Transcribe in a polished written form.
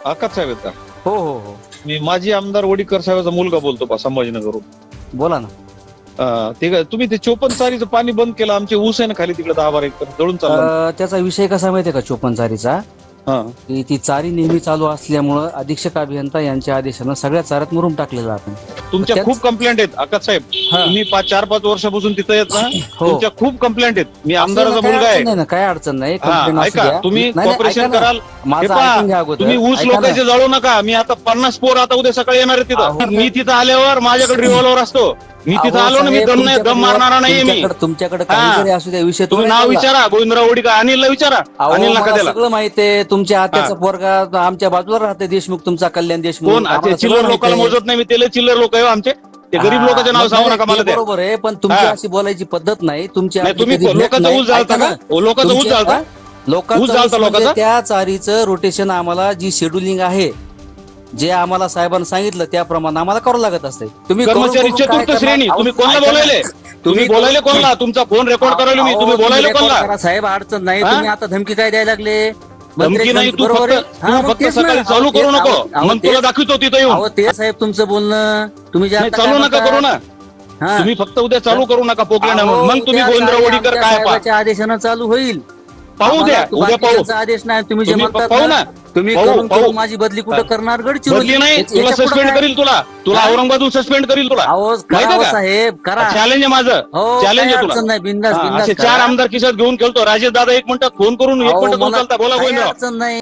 आकाश साहेब आहेत का? हो हो हो मी माजी आमदार वडीकर साहेबाचा मुलगा बोलतो बा, संभाजीनगरवरून. बोला ना. ते काय तुम्ही ते 54 चारीचं पाणी बंद केलं, आमचे ऊस आहे ना खाली तिकडे 10-12 एकर जळून चाललं. त्याचा विषय कसा माहितीये का, चोपन चारीचा, हा की ती चारी नेहमी चालू असल्यामुळं अधीक्षक अभियंता यांच्या आदेशानं सगळ्या चाऱ्यात मुरुम टाकलेला आपण. तुमच्या त्याच- खूप कंप्लेंट आहेत आकाश साहेब. हा. तुम्ही 4-5 वर्षापासून तिथे येत ना, हो. तुमच्या खूप कंप्लेंट आहेत. मी आमदाराचा काय मुलगा अडचण आहे. नाही ना, काय अडचण नाही. हा complaint असू ऐका, द्या. तुम्ही नाही, नाही, कॉपरेशन ऐका ना. कराल. माझं हे पहा, ऐकून घ्या अगोदर. तुम्ही ऊस ऐका ना. लोकांचे जळू नका. मी आता 50 पोर आता उद्या सकाळी येणार आहे अहो. तिथं. मी तिथं आल्यावर माझ्याकडे रिव्हॉल्वर असतो. मी तिथं अहो, आलो ना, मी साहेब, दम तुमच्याकडे- मारणारा नाहीये मी. तुमच्याकडे हा. काही जरी असू द्या, विषय तो तुम्ही नाही नाव चालला. विचारा, गोविंदराव वडीकर, अनिलला विचारा. अहो, अनिल नका मला त्याला. सगळं माहिती आहे. तुमच्या आत्याचा हा. पोरगा आमच्या बाजूला राहते, देशमुख, तुमचा कल्याण देशमुख. कोण आम्हाला चिल्लर सगळं लोकांना माहिती आहे. मोजत नाही मी. त्याला चिल्लर लोक आहे हो आमचे. ते गरीब हा, लोकांचे नाव मग सांगू नाही, नका मला ते ते. बरोबर आहे, पण तुमची हा. अशी बोलायची पद्धत नाही. तुमची नाही, आमची तुम्ही कधी भेट लोकांचा नाही. ऊस जाळता ऐका का? ना. लोकांचा ऊस तुमच्या- जाळता? लोकांचं ऊस जाळता ऊस म्हणजे लोकांचा? त्या चारीचं रोटेशन आम्हाला जी शेड्युलिंग आहे, जे आम्हाला साहेबांनी सांगितलं त्याप्रमाणे आम्हाला करावं लागत असते. तुम्ही करून- कर्मचारी करून काय चतुर्थ करणार? श्रेणी. अहो, तुम्ही कोणाला ऐका ना. बोलायले? तुम्ही बोलायले कोणला? तुमचा फोन रेकॉर्ड करायला मी. तुम्ही अहो, बोलायले record कोणला? करा, साहेब, अडचण नाही. हा? तुम्ही आता धमकी काय द्यायला लागले? धमकी नाही. तू बरोबर फक्त आहे. हा, तू मग फक्त तेच ना. सकाळी चालू अहो, करू तेच- नको. अहो, मग तुला तेच- दाखवतो तिथं येऊन. अहो, ते साहेब तुमचं बोलणं तुम्ही जे नाही, आता चालू काय नका म्हणता? करू ना. हा. तुम्ही फक्त उद्या चालू करू नका पोकलँड अहो, म्हणून. मग तुम्ही त्या गोविंदराव चारी वडीकर आमच्या काय पहा. साहेबाच्या आदेशानं चालू होईल. पाहू द्या, आम्हाला उद्या पाहू. बाकीच्यांचा आदेश नाही. तुम्ही जे तुम्ही म्हणतात पाहू ना. तुम्ही पाहू, करून पाहू. करून माझी बदली कुठं करणार? गडचिरोली. बदली नाही, याच्या तुला पुढं सस्पेंड काय? करील. तुला हा? औरंगाबादून सस्पेंड करील तुला. अहो, माहिती करा का? साहेब, करा. चॅलेंज आहे माझं. हो, चॅलेंज काही आहे तुला. अडचण नाही. बिंदास हा, बिंदास असे करा. 4 आमदार खिशात घेऊन खेळतो. राजेश दादा 1 मिनिटात फोन करून 1 अहो, मिनिटात मला उचलता. बोला काही गोविंदराव. अडचण नाही.